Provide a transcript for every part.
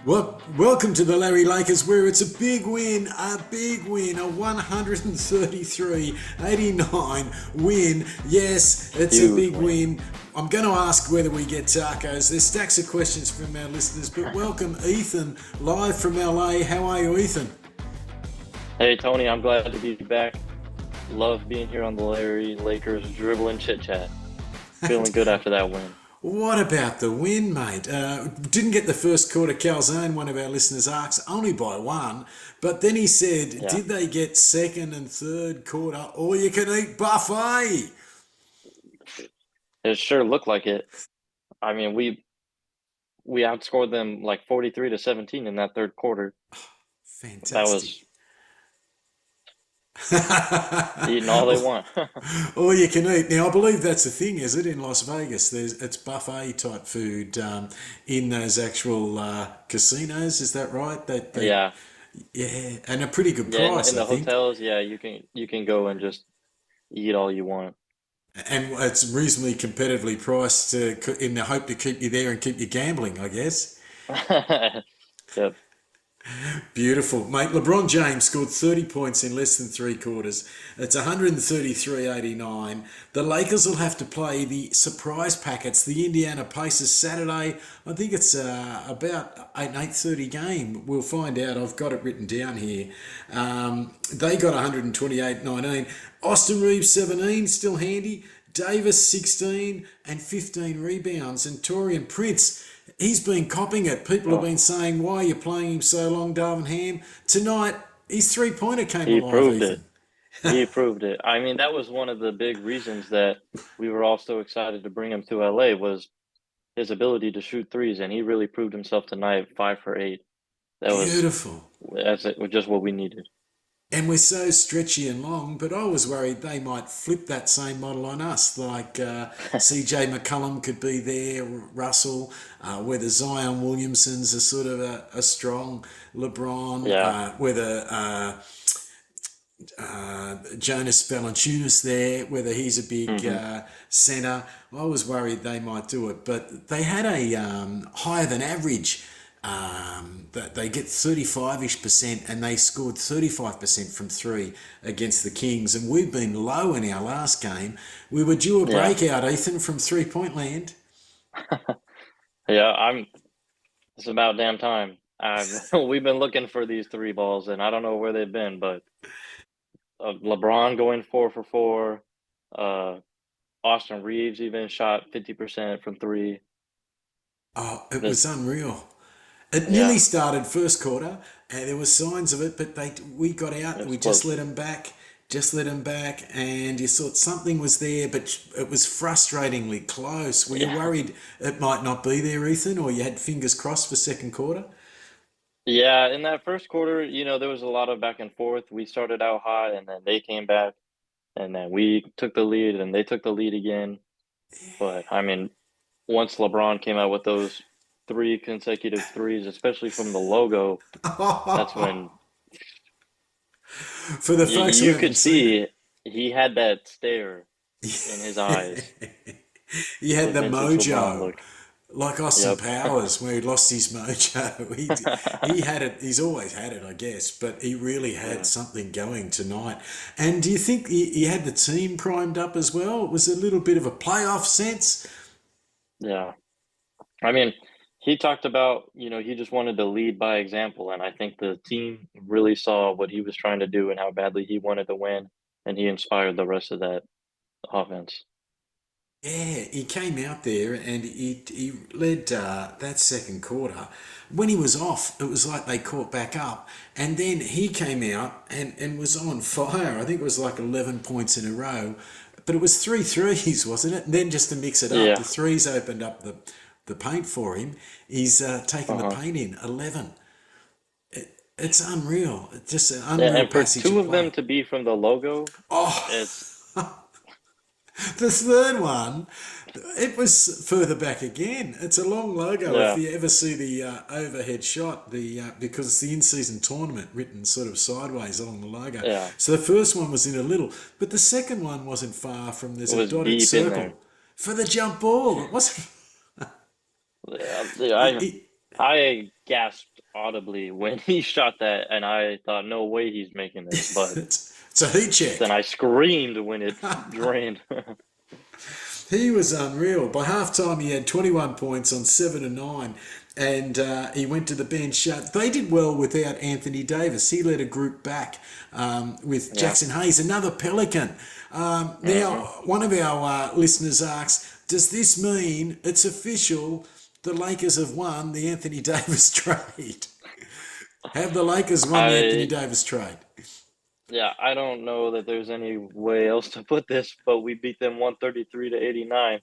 Well, welcome to the Larry Lakers, where it's a big win, a 133-89 win. Yes, it's a Huge big win. win. I'm going to ask whether we get tacos. There's stacks of questions from our listeners, but welcome Ethan, live from LA. How are you, Ethan? Hey Tony, I'm glad to be back. Love being here on the Larry Lakers dribbling chit chat. Feeling good after that win. What about the win, mate? Didn't get the first quarter calzone, one of our listeners asked, only by one. But then he said, Yeah, did they get second and third quarter all you can eat buffet? it sure looked like it. I mean, we outscored them like 43-17 in that third quarter. That Fantastic. was eating all they want. All you can eat. Now, I believe that's the thing, is it, in Las Vegas? It's buffet type food in those actual casinos. Is that right? Yeah, Yeah, and a pretty good yeah. In price, I the think. hotels, yeah, you can go and just eat all you want. And it's reasonably competitively priced in the hope to keep you there and keep you gambling, I guess. Yep. Beautiful. Mate, LeBron James scored 30 points in less than three quarters. It's 133-89. The Lakers will have to play the surprise packets, the Indiana Pacers, Saturday. I think it's about an 8:30 game. We'll find out. I've got it written down here. They got 128-19. Austin Reeves, 17, still handy. Davis, 16 and 15 rebounds. And Torian Prince, he's been copping it. People have Oh, been saying, why are you playing him so long, Darvin Ham? Tonight, his three-pointer came he alive, proved it. Ethan. He proved it. I mean, that was one of the big reasons that we were all so excited to bring him to LA was his ability to shoot threes, and he really proved himself tonight, 5 for 8. That was Beautiful. just what we needed. And we're so stretchy and long, but I was worried they might flip that same model on us, like CJ McCullum could be there, Russell, whether Zion Williamson's a sort of a strong LeBron, Yeah. whether Jonas Valanciunas there, whether he's a big Hmm. centre. I was worried they might do it, but they had a higher than average. That they get 35-ish% and they scored 35% from three against the Kings. And we've been low in our last game. We were due a Yeah. breakout, Ethan, from 3 point land. Yeah. It's about damn time. We've been looking for these three balls, and I don't know where they've been, but LeBron going 4 for 4. Uh, Austin Reeves even shot 50% from three. Oh, it This, was unreal. It nearly yeah, started first quarter, and there were signs of it, but we got out. it We was just close. let them back, and you thought something was there, but it was frustratingly close. Were you Yeah. worried it might not be there, Ethan, or you had fingers crossed for second quarter? Yeah, in that first quarter, there was a lot of back and forth. We started out hot and then they came back and then we took the lead and they took the lead again. But I mean, once LeBron came out with those three consecutive threes, especially from the logo, that's when For the folks who you haven't could seen it, see he had that stare in his eyes, he had the the vintage LeBron mojo, look. like Austin Yep. Powers, where he lost his mojo. He had it. He's always had it, I guess, but he really had Yeah. something going tonight. And do you think he had the team primed up as well? It was a little bit of a playoff sense. Yeah. I mean, he talked about, he just wanted to lead by example. And I think the team really saw what he was trying to do and how badly he wanted to win. And he inspired the rest of that offense. Yeah, he came out there and he led that second quarter. When he was off, it was like they caught back up. And then he came out and was on fire. I think it was like 11 points in a row. But it was three threes, wasn't it? And then just to mix it up, the Yeah. threes opened up the paint for him. He's taken the Uh-huh. paint in 11. It's unreal. It's just an Yeah. unreal And for passage two of of play. them to be from the logo, Oh, it's, the third one, it was further back again. It's a long logo. If yeah. you ever see the overhead shot, the because it's the in-season tournament written sort of sideways along the logo. Yeah. So the first one was in a little, but the second one wasn't far from. It There's a was dotted deep in there. circle for the jump ball. It wasn't. Yeah. Yeah. It, I gasped audibly when he shot that, and I thought, no way he's making this. But It's a heat then check. I screamed when it drained. He was unreal. By half time, he had 21 points on 7 and 9, and he went to the bench. They did well without Anthony Davis. He led a group back with Yeah. Jackson Hayes, another Pelican. Now, Hmm. one of our listeners asks, does this mean it's official? The Lakers have won the Anthony Davis trade. Have the Lakers won the Anthony I Davis trade? Yeah, I don't know that there's any way else to put this, but we beat them 133 to 89.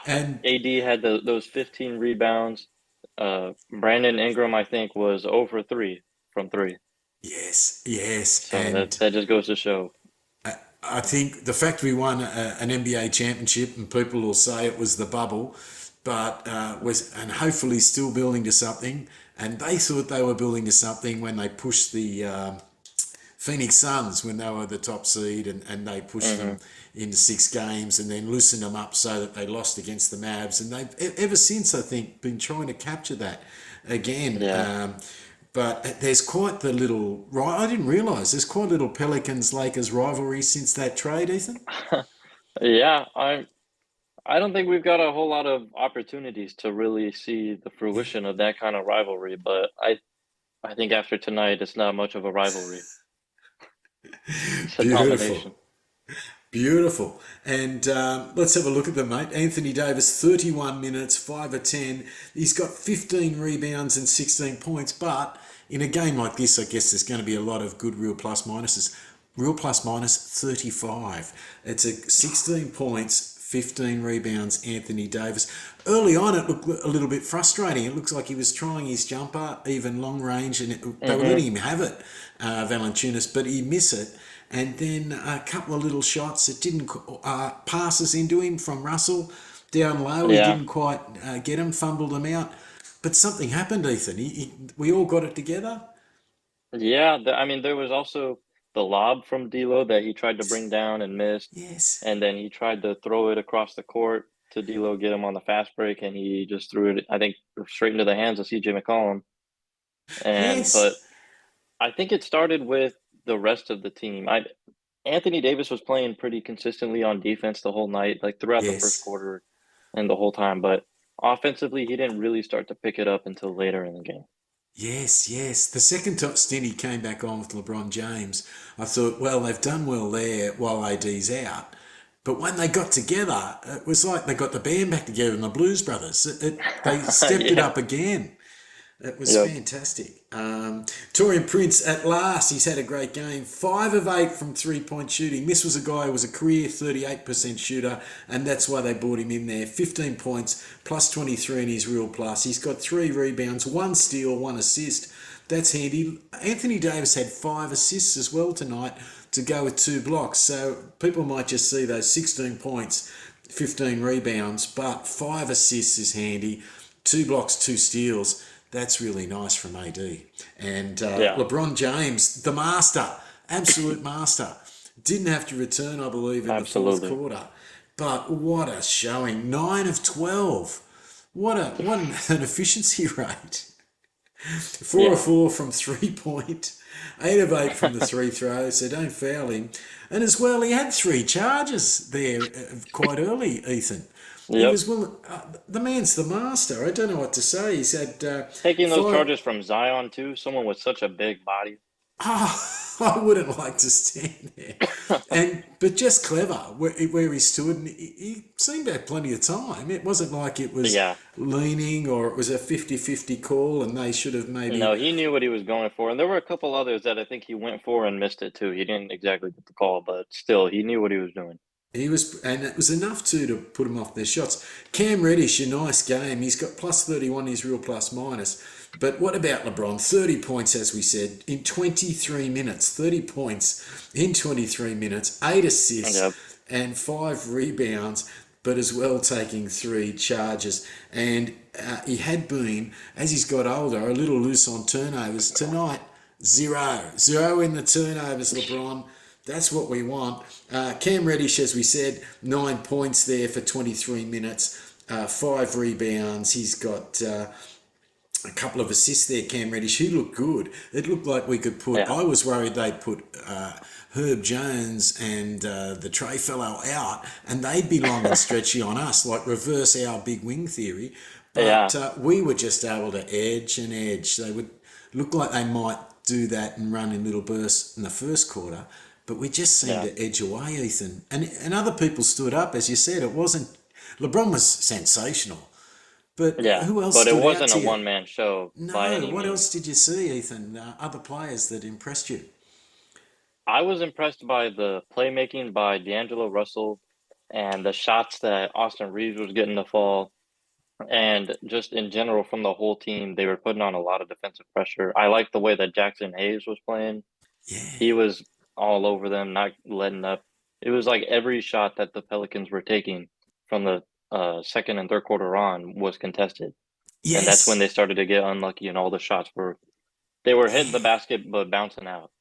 And AD had those 15 rebounds. Brandon Ingram, I think, was over 3 from 3. yes, yes, So and that just goes to show. I think the fact we won an NBA championship, and people will say it was the bubble, but was and hopefully still building to something. And they thought they were building to something when they pushed the Phoenix Suns when they were the top seed, and they pushed them Hmm. into 6 games and then loosened them up so that they lost against the Mavs. And they've ever since, I think, been trying to capture that again. Yeah. But there's quite the little. Right, I didn't realise there's quite a little Pelicans Lakers rivalry since that trade, Ethan. Yeah, I don't think we've got a whole lot of opportunities to really see the Yeah. fruition of that kind of rivalry, but I think after tonight it's not much of a rivalry. It's a Beautiful. domination. Beautiful. And let's have a look at them, mate. Anthony Davis, 31 minutes, 5 of 10. He's got 15 rebounds and 16 points. But in a game like this, I guess there's going to be a lot of good real plus minuses. Real plus minus 35. It's a 16 points, 15 rebounds, Anthony Davis. Early on, it looked a little bit frustrating. It looks like he was trying his jumper, even long range, and they were Hmm. letting him have it, Valanciunas, but he missed it. And then a couple of little shots that didn't passes into him from Russell down low. He Yeah. didn't quite get him, fumbled them out. But something happened, Ethan. We all got it together. Yeah, I mean, there was also the lob from D'Lo that he tried to bring down and missed, Yes. and then he tried to throw it across the court to D'Lo, get him on the fast break, and he just threw it, I think, straight into the hands of CJ McCollum. But Yes. I think it started with the rest of the team. Anthony Davis was playing pretty consistently on defense the whole night, like throughout the first Yes. quarter and the whole time, but offensively, he didn't really start to pick it up until later in the game. Yes, yes. The second stint he came back on with LeBron James, I thought, well, they've done well there while AD's out. But when they got together, it was like they got the band back together in the Blues Brothers. They stepped it Yeah. up again. It was Yep. fantastic. Torian Prince, at last, he's had a great game. 5 of 8 from 3 point shooting. This was a guy who was a career 38% shooter, and that's why they brought him in there. 15 points, plus 23 in his real plus. He's got 3 rebounds, 1 steal, 1 assist. That's handy. Anthony Davis had 5 assists as well tonight to go with 2 blocks. So people might just see those 16 points, 15 rebounds, but 5 assists is handy. 2 blocks, 2 steals. That's really nice from AD. And Yeah, LeBron James, the master, absolute master, didn't have to return, I believe, in the fourth absolutely. quarter. But what a showing. 9 of 12. What an efficiency rate. 4 of Yeah. 4 from 3 point, 8 of 8 from the free throw, so don't foul him. And as well, he had 3 charges there quite early, Ethan. He Yep. was well. The man's the master. I don't know what to say. He's had Taking those 5. charges from Zion too, someone with such a big body. I wouldn't like to stand there. But just clever where he stood. And he seemed to have plenty of time. It wasn't like it was Yeah. leaning or it was a 50-50 call and they should have maybe. No, he knew what he was going for. And there were a couple others that I think he went for and missed it too. He didn't exactly get the call, but still, he knew what he was doing. He was, and it was enough too to put him off their shots. Cam Reddish, a nice game. He's got plus 31. He's real plus minus. But what about LeBron? 30 points, as we said, in 23 minutes. 30 points in 23 minutes. 8 Yep. assists and 5 rebounds, but as well taking 3 charges. And he had been, as he's got older, a little loose on turnovers. Tonight, 0. 0 in the turnovers, LeBron. That's what we want. Cam Reddish, as we said, 9 points there for 23 minutes, 5 rebounds. He's got a couple of assists there, Cam Reddish. He looked good. It looked like we could put. Yeah, I was worried they'd put Herb Jones and the Trey fellow out, and they'd be long and stretchy on us, like reverse our big wing theory. yeah, But we were just able to edge and edge. They would look like they might do that and run in little bursts in the first quarter, but we just seemed yeah, to edge away, Ethan. And other people stood up, as you said. It wasn't. LeBron was sensational, but yeah. who else But it stood out wasn't a to you? one man show by No, any what means. else did you see, Ethan? Other players that impressed you? I was impressed by the playmaking by D'Angelo Russell and the shots that Austin Reeves was getting to fall. And just in general, from the whole team, they were putting on a lot of defensive pressure. I liked the way that Jackson Hayes was playing. He Yeah. was all over them, not letting up. It was like every shot that the Pelicans were taking from the second and third quarter on was contested. And that's when they Yes. started to get unlucky and all the shots were they were hitting the Yeah. basket but bouncing out.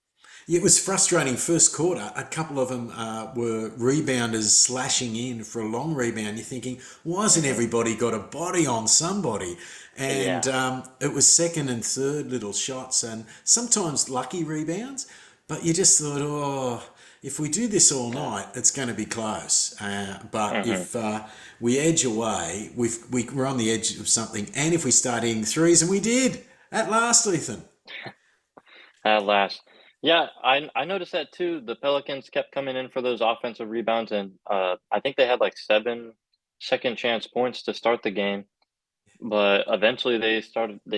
Yeah, it was frustrating first quarter. A couple of them were rebounders slashing in for a long rebound. You're thinking, why hasn't Hmm. everybody got a body on somebody? And Yeah. it was second and third little shots and sometimes lucky rebounds. But you just thought, oh, if we do this all Yeah. night, it's going to be close. But Hmm. if we edge away, we're on the edge of something. And if we start hitting threes, and we did at last, Ethan. At last. Yeah, I noticed that too. The Pelicans kept coming in for those offensive rebounds, and I think they had like seven second chance points to start the game, but eventually they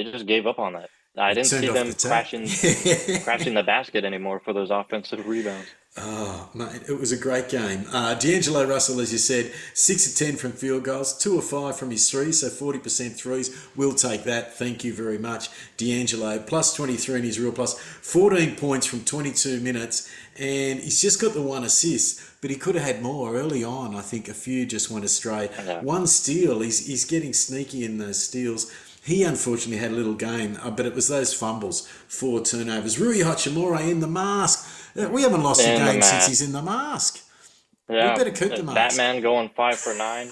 just gave up on that. I We didn't turned see off the them tap. crashing the basket anymore for those offensive rebounds. Oh, mate, it was a great game. D'Angelo Russell, as you said, 6 of 10 from field goals, 2 of 5 from his threes, so 40% threes. We'll take that. Thank you very much, D'Angelo. Plus 23 in his real plus, 14 points from 22 minutes, and he's just got the one assist, but he could have had more early on. I think a few just went astray. Yeah. One steal, he's getting sneaky in those steals. He unfortunately had a little game, but it was those fumbles, 4 turnovers. Rui Hachimura in the mask. We haven't lost a In the game since he's mask. in the mask. We Yeah, better keep the mask. Batman going 5 for 9.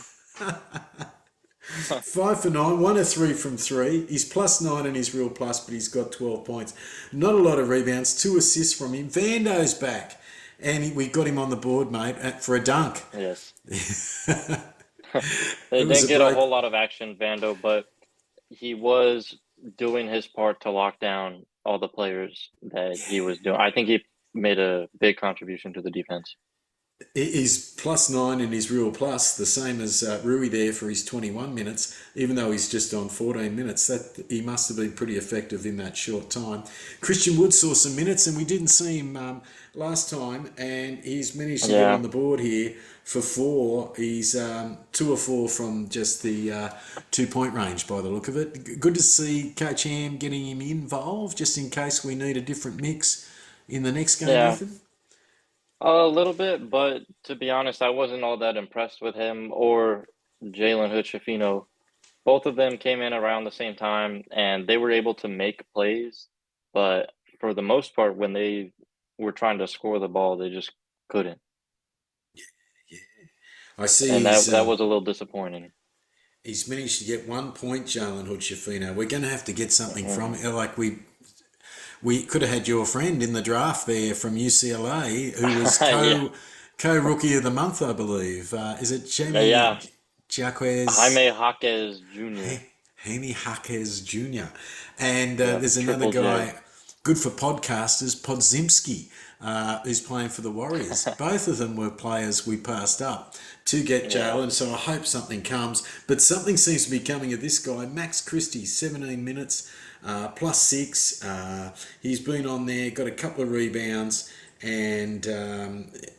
5 for 9, 1 of 3 from three. He's plus 9 in his real plus, but he's got 12 points. Not a lot of rebounds, 2 assists from him. Vando's back, and we got him on the board, mate, for a dunk. Yes. It They was didn't a get a break. whole lot of action, Vando, but he was doing his part to lock down all the players that he was doing. I think he made a big contribution to the defense. He's plus 9 in his real plus, the same as Rui there for his 21 minutes, even though he's just on 14 minutes. That he must have been pretty effective in that short time. Christian Wood saw some minutes, and we didn't see him last time, and he's managed to get Yeah. on the board here for 4. He's 2 of 4 from just the 2 point range by the look of it. Good to see Coach Ham getting him involved, just in case we need a different mix in the next game, Yeah. Ethan. A little bit, but to be honest, I wasn't all that impressed with him or Jalen Hood-Schifino. Both of them came in around the same time and they were able to make plays, but for the most part, when they were trying to score the ball, they just couldn't. I see And that was a little disappointing. he's managed to get 1 point, Jalen Hood-Schifino. We're going to have to get something from Mhm. it. Like we could have had your friend in the draft there from UCLA, who was Yeah. co rookie of the month, I believe. Is it Jamie Yeah. Jaquez? Jaime Jaquez Jr. Haney Jaquez Jr. And Yeah. there's another Triple J. guy, good for podcasters, Podzimski, who's playing for the Warriors. Both of them were players we passed up to get Yeah. Jalen, so I hope something comes. But something seems to be coming of this guy, Max Christie, 17 minutes, plus 6. He's been on there, got a couple of rebounds, and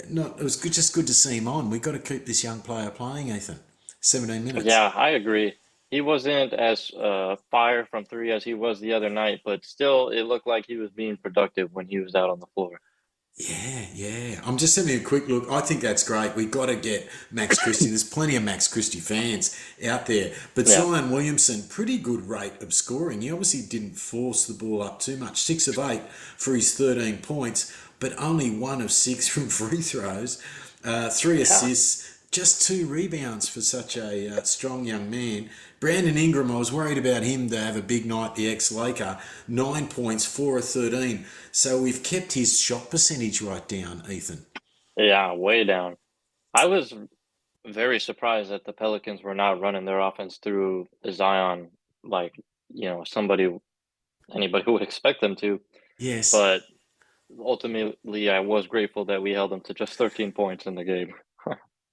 not. It was good, just good to see him on. We've got to keep this young player playing, Ethan. 17 minutes. Yeah, I agree. He wasn't as fire from three as he was the other night, but still, it looked like he was being productive when he was out on the floor. Yeah, yeah. I'm just having a quick look. I think that's great. We've got to get Max Christie. There's plenty of Max Christie fans out there. But Yeah, Zion Williamson, pretty good rate of scoring. He obviously didn't force the ball up too much. 6 of 8 for his 13 points, but only 1 of 6 from free throws. Three yeah, assists. Just 2 rebounds for such a strong young man. Brandon Ingram, I was worried about him to have a big night, the ex-Laker. 9 points, 4 of 13. So we've kept his shot percentage right down, Ethan. Yeah, way down. I was very surprised that the Pelicans were not running their offense through Zion like, somebody anybody would expect them to. Yes. But ultimately, I was grateful that we held them to just 13 points in the game.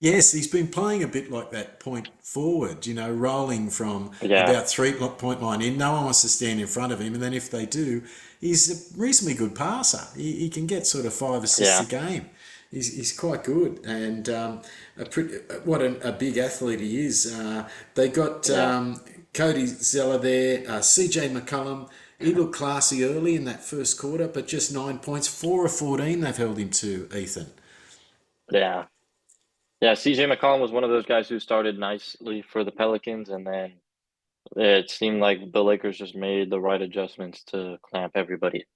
Yes, he's been playing a bit like that point forward, rolling from Yeah, about 3 point line in. No one wants to stand in front of him. And then if they do, he's a reasonably good passer. He can get sort of 5 assists a yeah, game. He's quite good. And what a big athlete he is. They got yeah, Cody Zeller there, CJ McCollum. He looked classy early in that first quarter, but just 9 points, 4 of 14 they've held him to, Ethan. yeah. Yeah, CJ McCollum was one of those guys who started nicely for the Pelicans, and then it seemed like the Lakers just made the right adjustments to clamp everybody.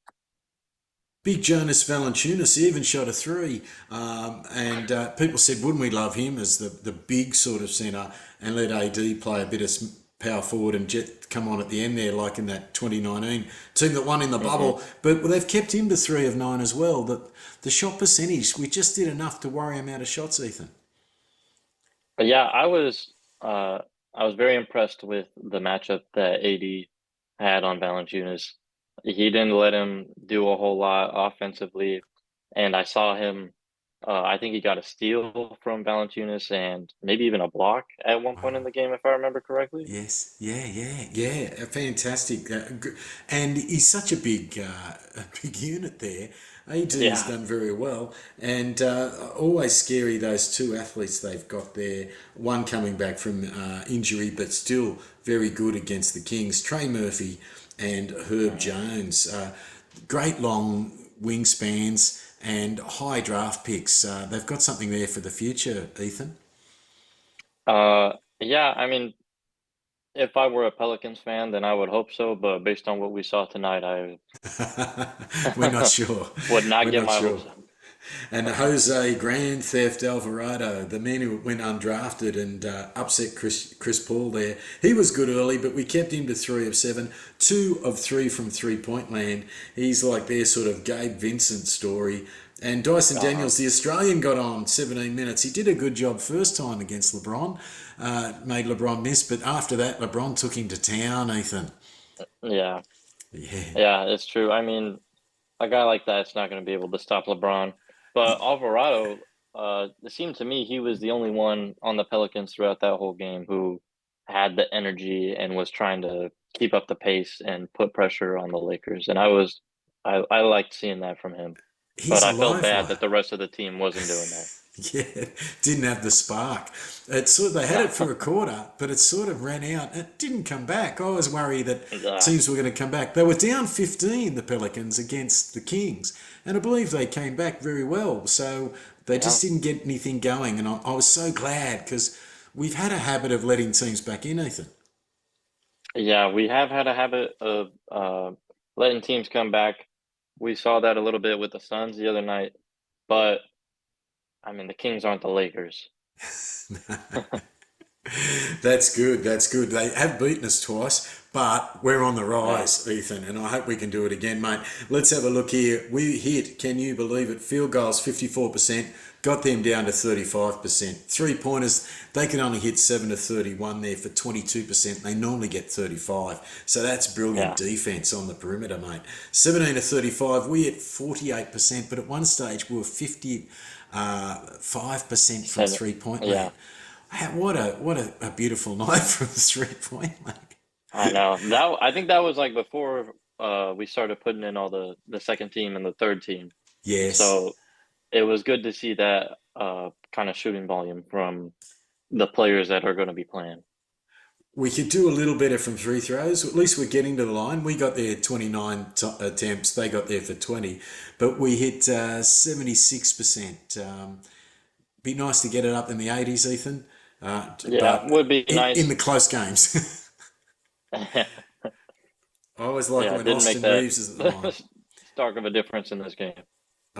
Big Jonas Valanciunas even shot a three, and people said, "Wouldn't we love him as the big sort of centre and let AD play a bit of power forward and jet come on at the end there, like in that 2019 team that won in the Hmm. bubble?" But they've kept him to 3 of 9 as well. The shot percentage, we just did enough to worry him out of shots, Ethan. But yeah, uh I was very impressed with the matchup that AD had on Valanciunas. He didn't let him do a whole lot offensively, and I saw him. I think he got a steal from Valanciunas and maybe even a block at one point in the game, if I remember correctly. Yes, yeah. Fantastic, and he's such a big unit there. AD's Yeah, done very well, and always scary those two athletes they've got there. One coming back from injury, but still very good against the Kings. Trey Murphy and Herb mhm. Jones, great long wingspans and high draft picks. They've got something there for the future, Ethan. Yeah. I mean, if I were a Pelicans fan, then I would hope so. But based on what we saw tonight, I We're not sure. would not We're get not my sure. hopes up. And Jose Grand Theft Alvarado, the man who went undrafted and upset Chris Paul there, he was good early, but we kept him to 3 of 7, 2 of 3 from 3 point land. He's like their sort of Gabe Vincent story. And Dyson Uh-huh. Daniels, the Australian, got on 17 minutes. He did a good job first time against LeBron, made LeBron miss, but after that, LeBron took him to town, Ethan. Yeah, Yeah. yeah, it's true. I mean, a guy like that's not going to be able to stop LeBron. But Alvarado, it seemed to me he was the only one on the Pelicans throughout that whole game who had the energy and was trying to keep up the pace and put pressure on the Lakers. And I liked seeing that from him. But He's a I felt live bad wire. that the rest of the team wasn't doing that. Yeah, didn't have the spark. They had it for a quarter, but it sort of ran out. It didn't come back. I was worried that Yeah, teams were going to come back. They were down 15, the Pelicans, against the Kings, and I believe they came back very well. So they yeah, just didn't get anything going, and I was so glad because we've had a habit of letting teams back in, Ethan. yeah. We have had a habit of letting teams come back. We saw that a little bit with the Suns the other night, but I mean, the Kings aren't the Lakers. That's good. That's good. They have beaten us twice, but we're on the Yeah, rise, Ethan, and I hope we can do it again, mate. Let's have a look here. We hit, can you believe it? Field goals 54%, got them down to 35%. 3 pointers, they can only hit 7 to 31 there for 22%. They normally get 35. So that's brilliant yeah, defense on the perimeter, mate. 17 to 35, we hit 48%, but at one stage we were 5% from seven. 3 point land. Yeah, What a beautiful night from the 3 point line. I know that. I think that was like before we started putting in all the second team and the third team. Yes. So it was good to see that kind of shooting volume from the players that are going to be playing. We could do a little better from free throws. At least we're getting to the line. We got there 29 attempts. They got there for 20. But we hit 76%. Be nice to get it up in the 80s, Ethan. Yeah, But would be in nice. the close games. I always like it Yeah, it when didn't make Austin that Reeves is at the line. stark of a difference in this game.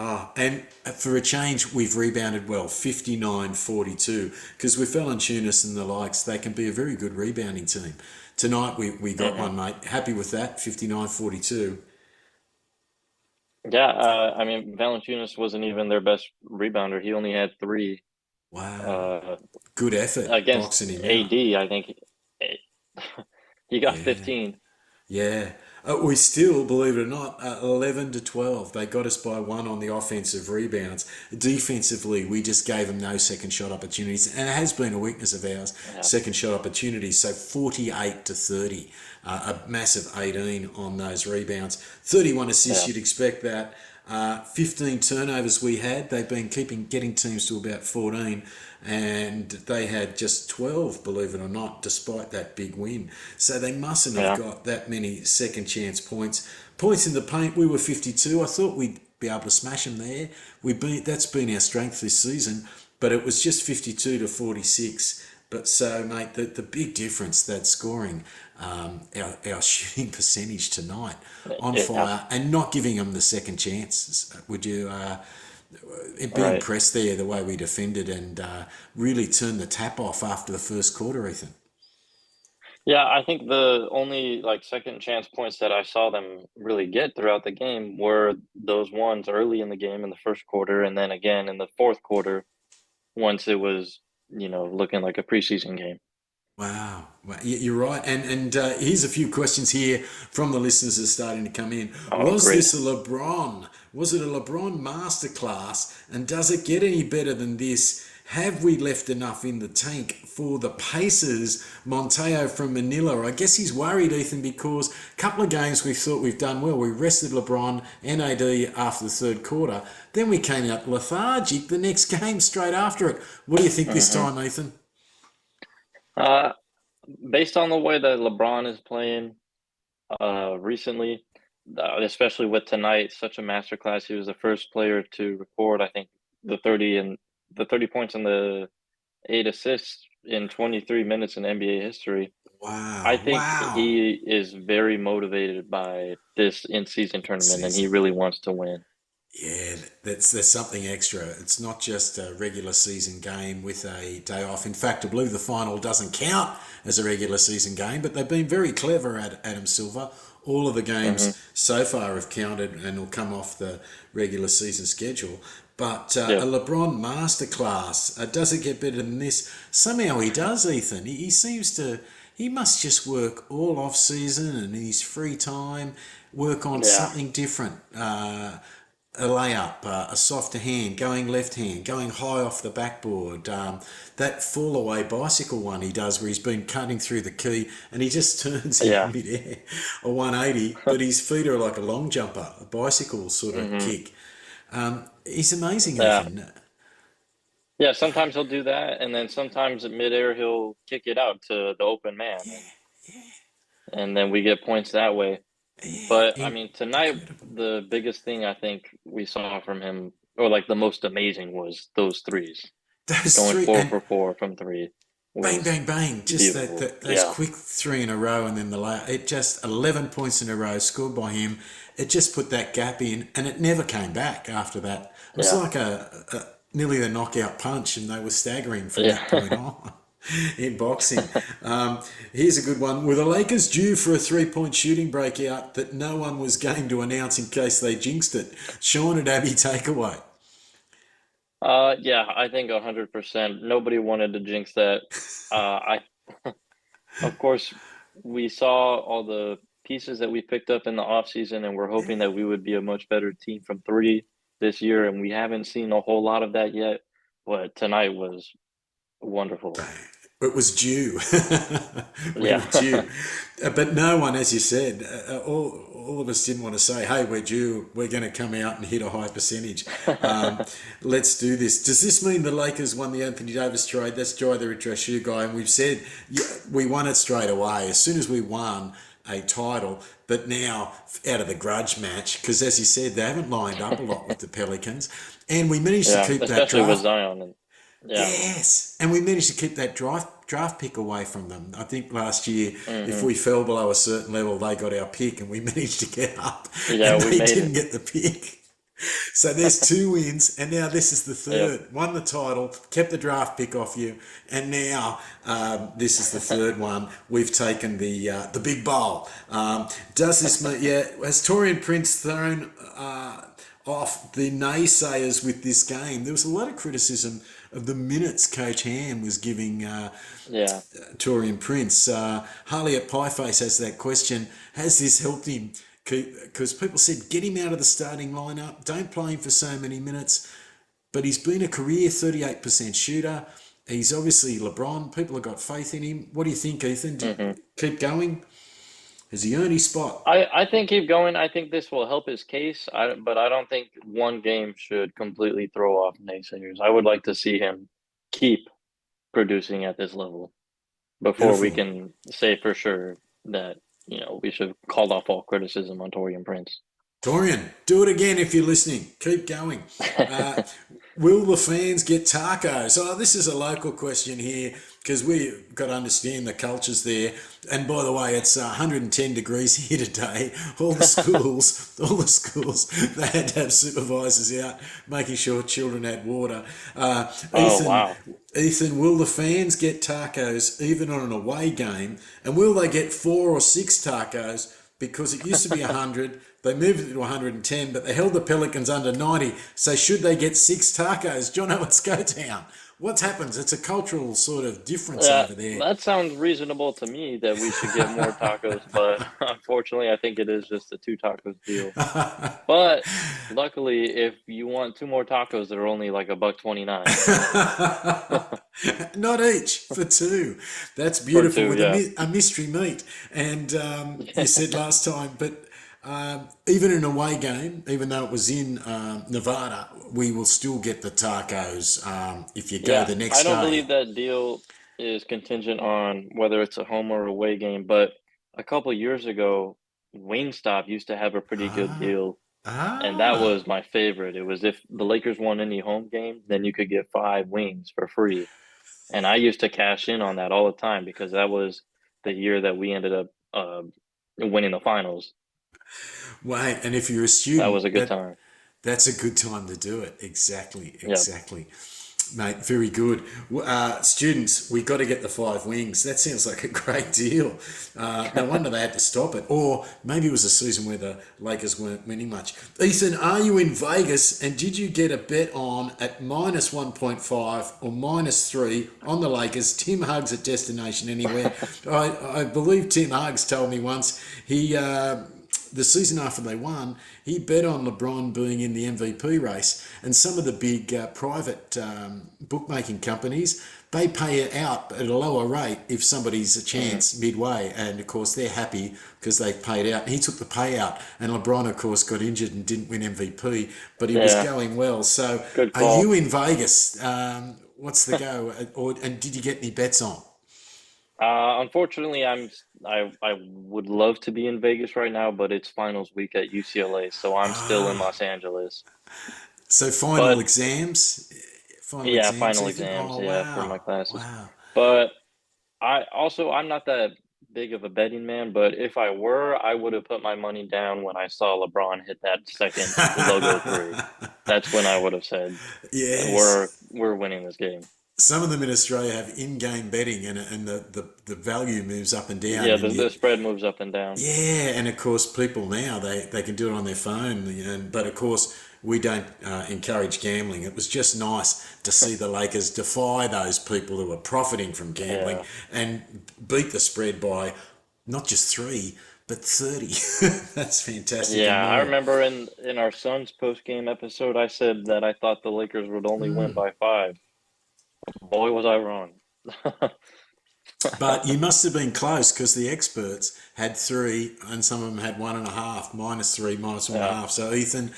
Ah, and for a change, we've rebounded well, 59-42, because with Valanciunas and the likes, they can be a very good rebounding team. Tonight, we got Hmm. one, mate. Happy with that, 59-42. Yeah, I mean, Valanciunas wasn't even their best rebounder. He only had three Wow. uh, Good effort against boxing him out. AD. I think he got Yeah. 15. Yeah. We still, believe it or not, 11 to 12. They got us by one on the offensive rebounds. Defensively, we just gave them no second shot opportunities. And it has been a weakness of ours, Yeah, second shot opportunities. So 48 to 30, a massive 18 on those rebounds. 31 assists, yeah, you'd expect that. 15 turnovers we had. They've been getting teams to about 14, and they had just 12, believe it or not, despite that big win. So they mustn't have yeah. got that many second chance points. Points in the paint, we were 52. I thought we'd be able to smash them there. That's been our strength this season, but it was just 52 to 46. But so, mate, the big difference, that scoring, our shooting percentage tonight on Yeah, fire and not giving them the second chances. Would you be right. impressed there the way we defended and really turned the tap off after the first quarter, Ethan? Yeah, I think the only like second chance points that I saw them really get throughout the game were those ones early in the game in the first quarter, and then again in the fourth quarter once it was, looking like a preseason game. Wow. Well, you're right. And here's a few questions here from the listeners that are starting to come in. Oh, Was great. this a LeBron? Was it a LeBron masterclass? And does it get any better than this? Have we left enough in the tank for the Pacers? Monteo from Manila. I guess he's worried, Ethan, because a couple of games we thought we've done well. We rested LeBron and AD after the third quarter. Then we came out lethargic the next game straight after it. What do you think this Hmm. time, Ethan? Uh, Based on the way that LeBron is playing recently, especially with tonight, such a masterclass. He was the first player to record, I think, the 30 points and the 8 assists in 23 minutes in NBA history. I Wow. think Wow. he is very motivated by this in-season tournament, and he Season. really wants to win. Yeah, there's something extra. It's not just a regular season game with a day off. In fact, I believe the final doesn't count as a regular season game, but they've been very clever at Adam Silver. All of the Hmm. games so far have counted and will come off the regular season schedule. But a Yeah, LeBron masterclass, does it get better than this? Somehow he does, Ethan. He seems to, he must just work all off season and in his free time, work on yeah, something different. A layup, a softer hand, going left hand, going high off the backboard. That fall away bicycle one he does where he's been cutting through the key and he just turns in yeah. midair, a 180, but his feet are like a long jumper, a bicycle sort of Hmm. kick. He's amazing, Yeah, Ethan. yeah. Sometimes he'll do that, and then sometimes at midair he'll kick it out to the open man, and then we get points that way. Yeah, But I mean, tonight incredible. the biggest thing I think we saw from him, or like the most amazing, was those threes. Those Going three, four and for four from three bang, was bang, bang. Just beautiful. those Yeah, quick three in a row, and then it just 11 points in a row scored by him. It just put that gap in, and it never came back after that. It was yeah, like a nearly a knockout punch, and they were staggering from that point yeah. on. In boxing. Here's a good one. Were the Lakers due for a 3-point shooting breakout that no one was game to announce in case they jinxed it? Sean and Abby, takeaway. Yeah. I think 100%. Nobody wanted to jinx that. I Of course, we saw all the pieces that we picked up in the offseason, and we're hoping that we would be a much better team from three this year, and we haven't seen a whole lot of that yet. But tonight was wonderful. It was due. We Yeah. were due. But no one, as you said, all of us didn't want to say, hey, we're due. We're going to come out and hit a high percentage. Um, let's do this. Does this mean the Lakers won the Anthony Davis trade? That's Jai the Rich Shoe guy. And we've said yeah, we won it straight away. As soon as we won a title, but now out of the grudge match, because as you said, they haven't lined up a lot with the Pelicans. And we managed to Yeah, keep that especially with draft. Zion. And yeah. Yes, and we managed to keep that draft pick away from them. I think last year, if Hmm. we fell below a certain level, they got our pick, and we managed to get up, Yeah, and we they made didn't it. get the pick. So there's two wins, and now this is the Yep. third. Won the title, kept the draft pick off you, and now this is the third one. We've taken the big bowl. Does this mean? Yeah, has Torian Prince thrown off the naysayers with this game? There was a lot of criticism of the minutes Coach Ham was giving Yeah. Torian Prince. Harley at Pieface has that question. Has this helped him? Because people said, get him out of the starting lineup. Don't play him for so many minutes. But he's been a career 38% shooter. He's obviously LeBron. People have got faith in him. What do you think, Ethan? Do you hmm keep going? Has he earned his spot? I think keep going. I think this will help his case. But I don't think one game should completely throw off naysayers. I would like to see him keep producing at this level before we Beautiful. can say for sure that, we should call off all criticism on Torian Prince. Torian, do it again if you're listening. Keep going. Uh, will the fans get tacos? Oh, this is a local question here because we've got to understand the cultures there. And by the way, it's 110 degrees here today. All the schools, they had to have supervisors out making sure children had water. Uh, Oh, Ethan, wow. Ethan, will the fans get tacos even on an away game? And will they get 4 or 6 tacos? Because it used to be 100, they moved it to 110, but they held the Pelicans under 90. So should they get 6 tacos? John, let's go down. What happens? It's a cultural sort of difference Yeah, over there. that sounds reasonable to me that we should get more tacos, but unfortunately, I think it is just a two tacos deal. But luckily, if you want two more tacos, they're only like a buck 29 Not each, for two. That's for beautiful two. with Yeah. a mystery meat. And you Yeah. said last time, but even an away game, even though it was in Nevada, we will still get the tacos if you go Yeah. the I next don't day. believe that deal is contingent on whether it's a home or away game, but a couple years ago, Wingstop used to have a pretty good Ah, deal. And that ah. was my favorite. It was if the Lakers won any home game, then you could get 5 wings for free. And I used to cash in on that all the time because that was the year that we ended up winning the finals. Wait, and if you're a That was student, a good time. that's a good time to do it. Exactly, Yeah. exactly. Mate, very good. Students, we got to get the 5 wings. That sounds like a great deal. No wonder they had to stop it. Or maybe it was a season where the Lakers weren't winning much. Ethan, are you in Vegas and did you get a bet on at minus 1.5 or minus 3 on the Lakers? Tim Huggs at Destination Anywhere. I believe Tim Huggs told me once the season after they won, he bet on LeBron being in the MVP race, and some of the big private bookmaking companies they pay it out at a lower rate if somebody's a hmm chance midway, and of course they're happy because they've paid out. And he took the payout, and LeBron, of course, got injured and didn't win MVP, but he was Yeah. going well. So, Good are you call. in Vegas? What's the go? And did you get any bets on? Unfortunately, I would love to be in Vegas right now, but it's finals week at UCLA, so I'm still in Ah, Los Angeles. so final But exams, final yeah, exams, final Ethan. exams, Oh yeah, for my wow, classes. wow. But I'm not that big of a betting man, but if I were, I would have put my money down when I saw LeBron hit that second logo three. That's when I would have said, Yes. we're winning this game." Some of them in Australia have in-game betting, and the value moves up and down, Yeah, and the you, spread moves up and down. yeah, and of course people now they can do it on their phone, but of course we don't encourage gambling. It was just nice to see the Lakers defy those people who are profiting from gambling Yeah. and beat the spread by not just 3 but 30. That's fantastic and Yeah, I more. remember in our Suns post game episode, I said that I thought the Lakers would only win by 5. Boy, was I wrong. But you must have been close because the experts had 3 and some of them had 1.5, minus 3, minus one and a Yeah. half. So, Ethan,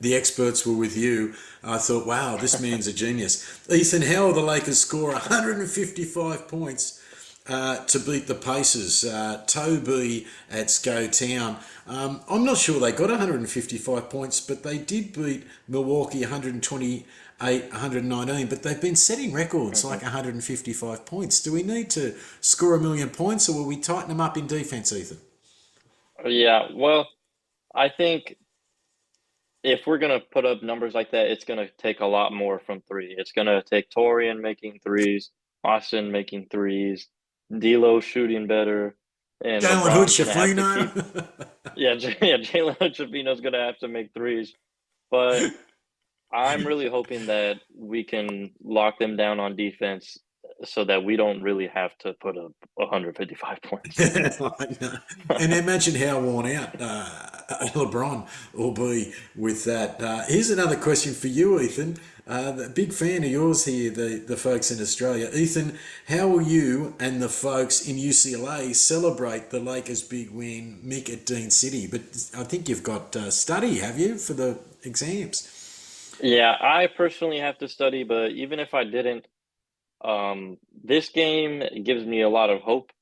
the experts were with you. I thought, wow, this man's a genius. Ethan, how will the Lakers score 155 points to beat the Pacers? Toby at Sco Town. I'm not sure they got 155 points, but they did beat Milwaukee 128, 119. But they've been setting records hmm like 155 points. Do we need to score a million points, or will we tighten them up in defense, Ethan? Yeah, well, I think if we're gonna put up numbers like that, it's gonna take a lot more from three. It's gonna take Torian making threes, Austin making threes, D'Lo shooting better, and Jalen Hood LeBron's gonna have to keep. Shafino. Yeah, yeah, Jalen Hood-Schifino's gonna have to make threes, but I'm really hoping that we can lock them down on defense so that we don't really have to put up 155 points. I know. And imagine how worn out LeBron will be with that. Here's another question for you, Ethan. The big fan of yours here, the folks in Australia. Ethan, how will you and the folks in UCLA celebrate the Lakers' big win, Mick, at Dean City? But I think you've got study, have you, for the exams? Yeah, I personally have to study, but even if I didn't, this game gives me a lot of hope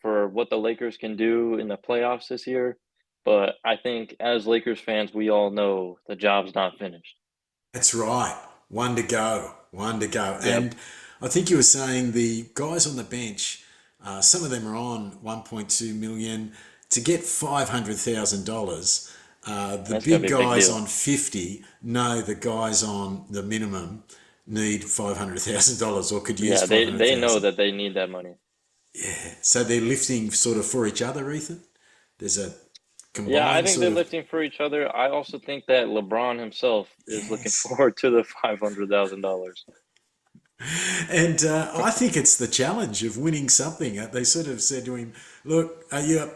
for what the Lakers can do in the playoffs this year. But I think as Lakers fans, we all know the job's not finished. That's right. One to go. One to go. Yep, And I think you were saying the guys on the bench, some of them are on 1.2 million to get $500,000. The that's gonna big be a big guys deal. on 50 know the guys on the minimum need $500,000 or could use Yeah, they know 500,000. that they need that money. So they're lifting sort of for each other, Ethan. There's a Yeah, I combined think sort they're of lifting for each other. I also think that LeBron himself is looking yes. forward to the $500,000. And I think it's the challenge of winning something. They sort of said to him, "Look, are you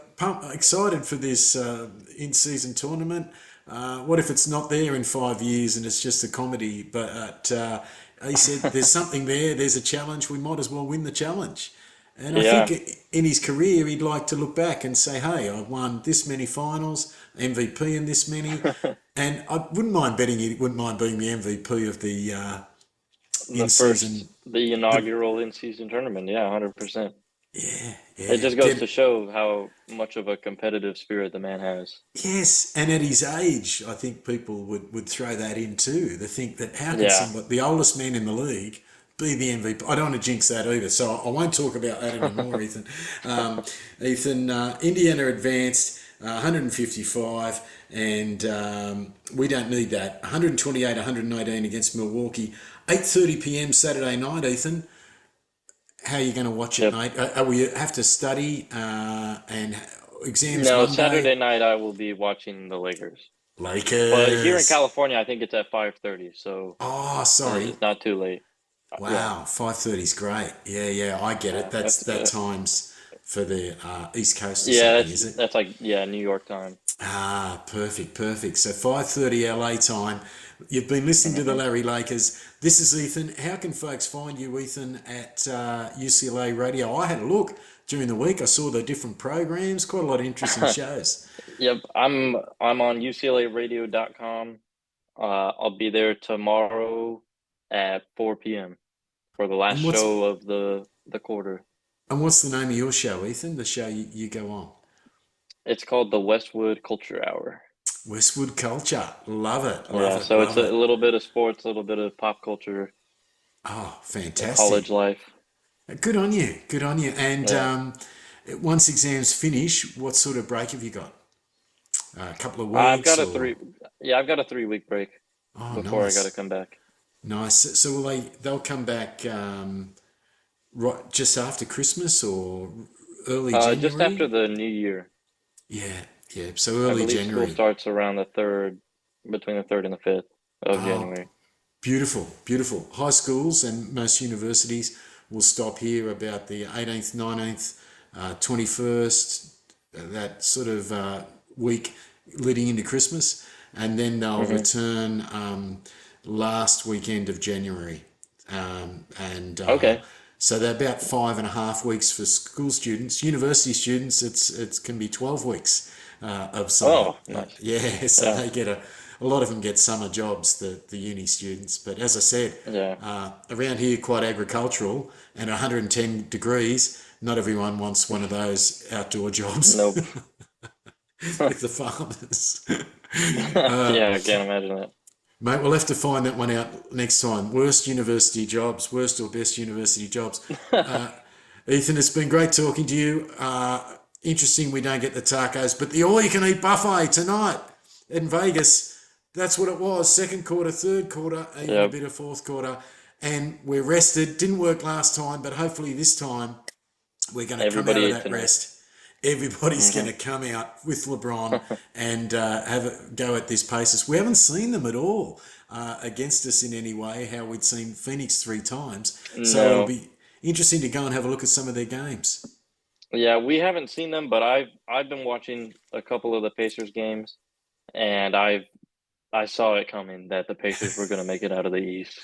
excited for this in-season tournament? What if it's not there in 5 years and it's just a comedy?" But he said, "There's something there. There's a challenge. We might as well win the challenge." And I think Yeah, in his career, he'd like to look back and say, "Hey, I've won this many finals, MVP in this many." And I wouldn't mind betting he wouldn't mind being the MVP of the in-season. the The inaugural in-season tournament. Yeah, 100%. Yeah, It yeah. just goes to show how much of a competitive spirit the man has. Yes, and at his age, I think people would throw that in too. They think that how can Yeah. somebody, the oldest man in the league, be the MVP? I don't want to jinx that either, so I won't talk about that anymore, Ethan. Um, Ethan, Indiana advanced 155, and we don't need that. 128, 118 against Milwaukee. 8:30 p.m. Saturday night, Ethan. How are you going to watch it, Yep. mate? We have to study and exams No, Monday. Saturday night I will be watching the Lakers. But here in Lakers. California, I think it's at 5:30, so Oh, sorry. it's not too late. Yeah, Wow, 5:30 is great. Yeah, yeah, I get it. yeah, That's that times for the East Coast or yeah. something, That's is it? that's like yeah, New York time. Ah, perfect, perfect. So 5:30 LA time. You've been listening to the Hmm. Larry Lakers. This is Ethan. How can folks find you, Ethan, at UCLA Radio? I had a look during the week. I saw the different programs. Quite a lot of interesting shows. Yep, I'm on UCLARadio.com. I'll be there tomorrow at 4 p.m. for the last And what's show of the quarter. and what's the name of your show, Ethan? The show you go on? It's called the Westwood Culture Hour. Westwood Culture. Love it, love Yeah, it, so it's love a it. little bit of sports, a little bit of pop culture, Oh, college fantastic. life. Good on you. Good on you. And Yeah. once exams finish, what sort of break have you got? A couple of I've got weeks a or? three yeah, I've got a 3 week break Oh, before I gotta nice. come back. Nice. So will they'll come back right just after Christmas or early Just after January? the new year. Yeah, yeah. So I early believe school January. starts around the third, between the third and the fifth of Oh, January. beautiful, beautiful. High schools and most universities will stop here about the 18th, 19th, 21st, that sort of week leading into Christmas. And then they'll Hmm. return last weekend of January. And Okay. so they're about 5.5 weeks for school students. University students, it can be 12 weeks of summer. Oh, nice. Yeah, so Yeah. they get a lot of them get summer jobs, the uni students. But as I said, Yeah. around here, quite agricultural and 110 degrees. Not everyone wants one of those outdoor jobs Nope. with the farmers. Yeah, I can't imagine that. Mate, we'll have to find that one out next time. Worst university jobs, worst or best university jobs. Ethan, it's been great talking to you. Interesting we don't get the tacos, but the all-you-can-eat buffet tonight in Vegas. That's what it was. Second quarter, third quarter, even a Yep. bit of fourth quarter. And we're rested. Didn't work last time, but hopefully this time we're going to come out Everybody of ate that tonight. rest. Everybody's going Hmm. to come out with LeBron and have a go at this Pacers. We haven't seen them at all against us in any way, how we'd seen Phoenix 3 times. So it'll No. be interesting to go and have a look at some of their games. Yeah, we haven't seen them, but I've been watching a couple of the Pacers games, and I saw it coming that the Pacers were going to make it out of the East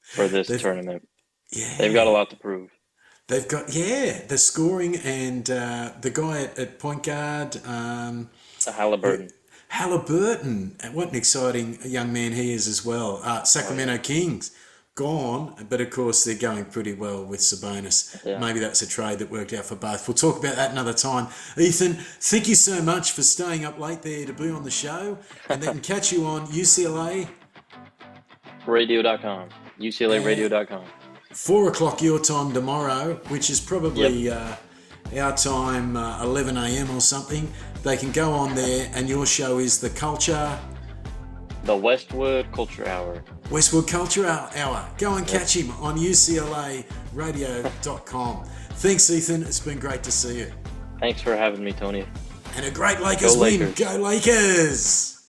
for this They've, tournament. They've got a yeah, lot to prove. they've got, yeah, the scoring and the guy at point guard, Halliburton. Halliburton. What an exciting young man he is as well. Oh yeah. Sacramento Kings gone, but of course they're going pretty well with Sabonis. Yeah. Maybe that's a trade that worked out for both. We'll talk about that another time. Ethan, thank you so much for staying up late there to be on the show, and they can catch you on UCLA Radio.com. at UCLARadio.com. 4 o'clock your time tomorrow, which is probably our time, 11 a.m. or something. They can go on there, and your show is The Culture, The Westwood Culture Hour. Westwood Culture Hour. Go and Yep. catch him on UCLARadio.com. Thanks, Ethan. It's been great to see you. Thanks for having me, Tony. And a great Go Lakers win. Lakers. Go Lakers!